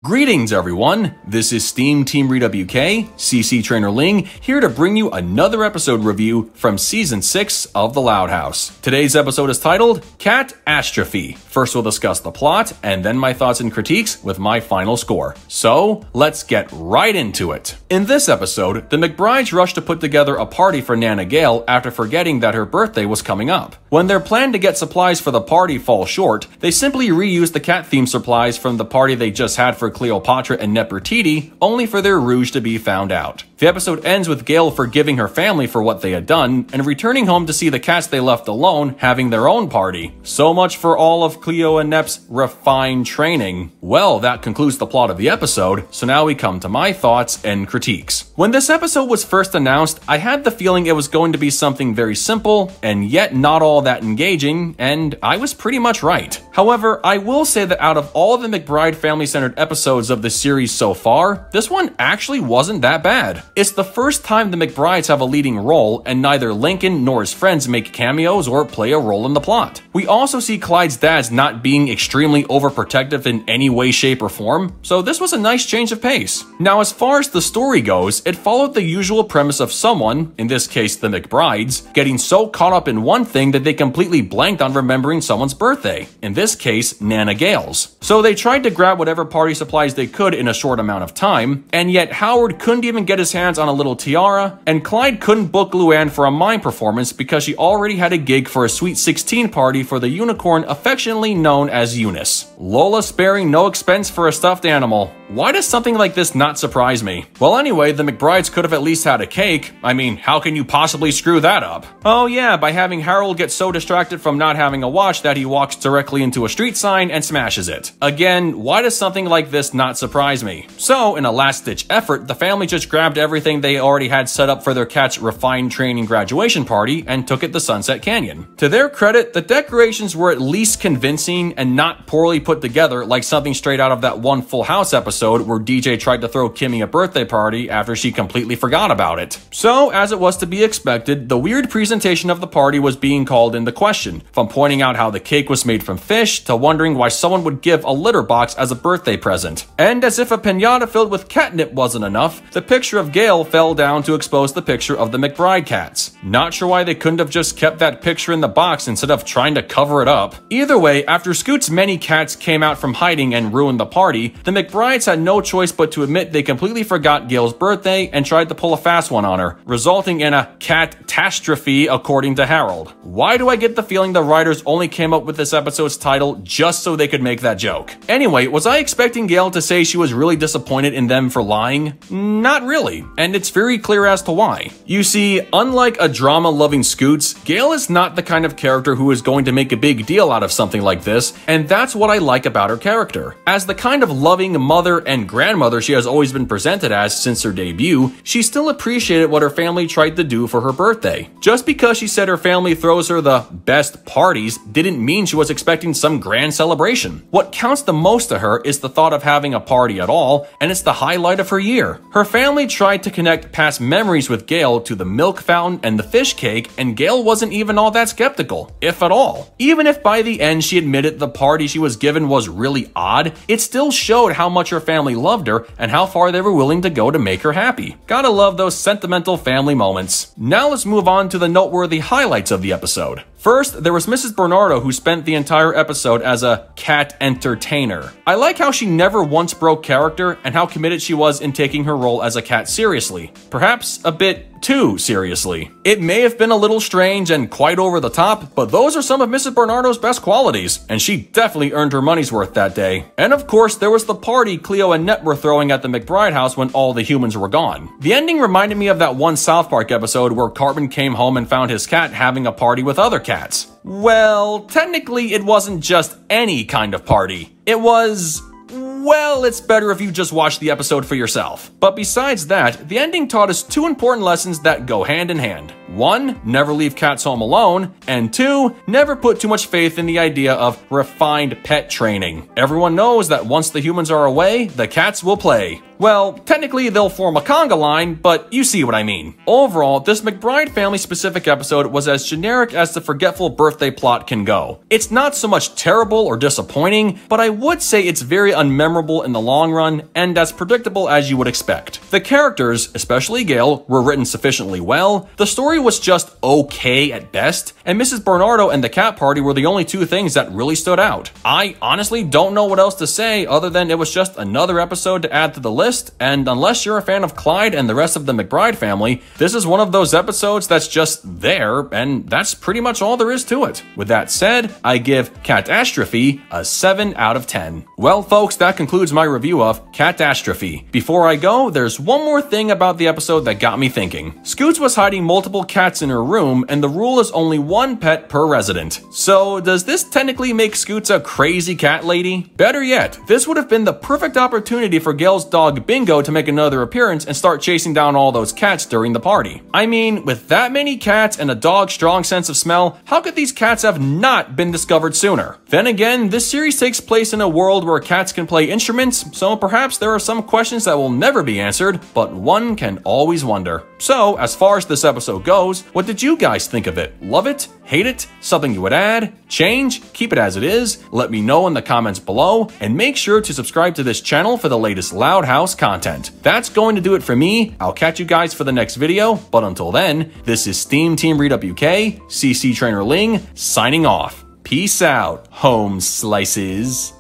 Greetings everyone, this is SteamTeamRedubUK, CC Trainor-Ling, here to bring you another episode review from Season 6 of The Loud House. Today's episode is titled Cat-astrophe. First we'll discuss the plot, and then my thoughts and critiques with my final score. So, let's get right into it. In this episode, the McBrides rush to put together a party for Nana Gayle after forgetting that her birthday was coming up. When their plan to get supplies for the party falls short, they simply reuse the cat-themed supplies from the party they just had for Cleopatra and Nefertiti, only for their rouge to be found out. The episode ends with Gayle forgiving her family for what they had done, and returning home to see the cats they left alone having their own party. So much for all of Cleo and Nep's refined training. Well, that concludes the plot of the episode, so now we come to my thoughts and critiques. When this episode was first announced, I had the feeling it was going to be something very simple, and yet not all that engaging, and I was pretty much right. However, I will say that out of all the McBride family-centered episodes of the series so far, this one actually wasn't that bad. It's the first time the McBrides have a leading role, and neither Lincoln nor his friends make cameos or play a role in the plot. We also see Clyde's dad's not being extremely overprotective in any way, shape, or form, so this was a nice change of pace. Now, as far as the story goes, it followed the usual premise of someone, in this case the McBrides, getting so caught up in one thing that they completely blanked on remembering someone's birthday, in this case Nana Gayle's. So they tried to grab whatever party supplies they could in a short amount of time, and yet Howard couldn't even get his hands on a little tiara, and Clyde couldn't book Luann for a mime performance because she already had a gig for a Sweet 16 party for the unicorn affectionately known as Eunice. Lola sparing no expense for a stuffed animal. Why does something like this not surprise me? Well, anyway, the McBrides could have at least had a cake. I mean, how can you possibly screw that up? Oh yeah, by having Harold get so distracted from not having a watch that he walks directly into a street sign and smashes it. Again, why does something like this not surprise me? So, in a last-ditch effort, the family just grabbed everything they already had set up for their cat's refined training graduation party and took it to Sunset Canyon. To their credit, the decorations were at least convincing and not poorly put together like something straight out of that one Full House episode where DJ tried to throw Kimmy a birthday party after she completely forgot about it. So, as it was to be expected, the weird presentation of the party was being called into question, from pointing out how the cake was made from fish to wondering why someone would give a litter box as a birthday present. And as if a piñata filled with catnip wasn't enough, the picture of Gayle fell down to expose the picture of the McBride cats. Not sure why they couldn't have just kept that picture in the box instead of trying to cover it up. Either way, after Scoot's many cats came out from hiding and ruined the party, the McBrides had no choice but to admit they completely forgot Gayle's birthday and tried to pull a fast one on her, resulting in a cat-astrophe according to Harold. Why do I get the feeling the writers only came up with this episode's title just so they could make that joke? Anyway, was I expecting Gayle to say she was really disappointed in them for lying? Not really, and it's very clear as to why. You see, unlike a drama-loving Scoots, Gayle is not the kind of character who is going to make a big deal out of something like this, and that's what I like about her character. As the kind of loving mother and grandmother she has always been presented as since her debut, she still appreciated what her family tried to do for her birthday. Just because she said her family throws her the best parties didn't mean she was expecting some grand celebration. What counts the most to her is the thought of having a party at all, and it's the highlight of her year. Her family tried to connect past memories with Gayle to the milk fountain and the fish cake, and Gayle wasn't even all that skeptical, if at all. Even if by the end she admitted the party she was given was really odd, it still showed how much her family loved her and how far they were willing to go to make her happy. Gotta love those sentimental family moments. Now let's move on to the noteworthy highlights of the episode. First, there was Mrs. Bernardo, who spent the entire episode as a cat entertainer. I like how she never once broke character and how committed she was in taking her role as a cat seriously. Perhaps a bit too seriously. It may have been a little strange and quite over the top, but those are some of Mrs. Bernardo's best qualities, and she definitely earned her money's worth that day. And of course, there was the party Cleo and Nep were throwing at the McBride house when all the humans were gone. The ending reminded me of that one South Park episode where Cartman came home and found his cat having a party with other cats. Well, technically it wasn't just any kind of party. It was... well, it's better if you just watch the episode for yourself. But besides that, the ending taught us two important lessons that go hand in hand. 1. Never leave cats home alone, and 2. Never put too much faith in the idea of refined pet training. Everyone knows that once the humans are away, the cats will play. Well, technically they'll form a conga line, but you see what I mean. Overall, this McBride family-specific episode was as generic as the forgetful birthday plot can go. It's not so much terrible or disappointing, but I would say it's very unmemorable in the long run, and as predictable as you would expect. The characters, especially Gayle, were written sufficiently well, the story was just okay at best, and Mrs. Bernardo and the cat party were the only two things that really stood out. I honestly don't know what else to say other than it was just another episode to add to the list, and unless you're a fan of Clyde and the rest of the McBride family, this is one of those episodes that's just there, and that's pretty much all there is to it. With that said, I give Cat-astrophe a 7 out of 10. Well folks, that concludes my review of Cat-astrophe. Before I go, there's one more thing about the episode that got me thinking. Scoots was hiding multiple cats in her room, and the rule is only one pet per resident. So does this technically make Scoots a crazy cat lady? Better yet, this would have been the perfect opportunity for Gayle's dog Bingo to make another appearance and start chasing down all those cats during the party. I mean, with that many cats and a dog's strong sense of smell, how could these cats have not been discovered sooner? Then again, this series takes place in a world where cats can play instruments, so perhaps there are some questions that will never be answered, but one can always wonder. So, as far as this episode goes, what did you guys think of it? Love it? Hate it? Something you would add? Change? Keep it as it is? Let me know in the comments below, and make sure to subscribe to this channel for the latest Loud House content. That's going to do it for me. I'll catch you guys for the next video, but until then, this is SteamTeamRedubUK, CC Trainor-Ling, signing off. Peace out, home slices.